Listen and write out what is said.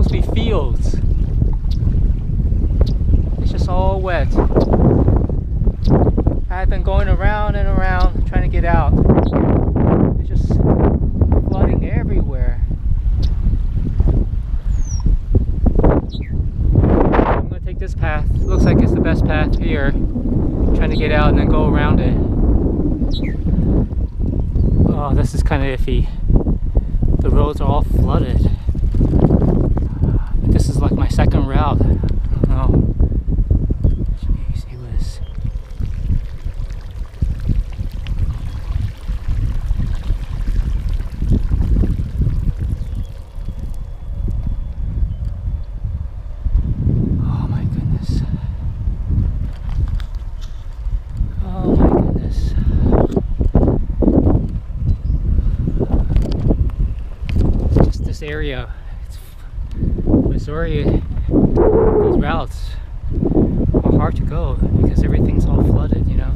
supposed to be fields. It's just all wet. I've been going around and around trying to get out. It's just flooding everywhere. I'm going to take this path. Looks like it's the best path here. Trying to get out and then go around it. Oh, this is kind of iffy. The roads are all flooded. This is like my second route. I don't know. Jeez, it was. Oh my goodness. Oh my goodness. Just this area. Missouri, these routes are hard to go because everything's all flooded, you know.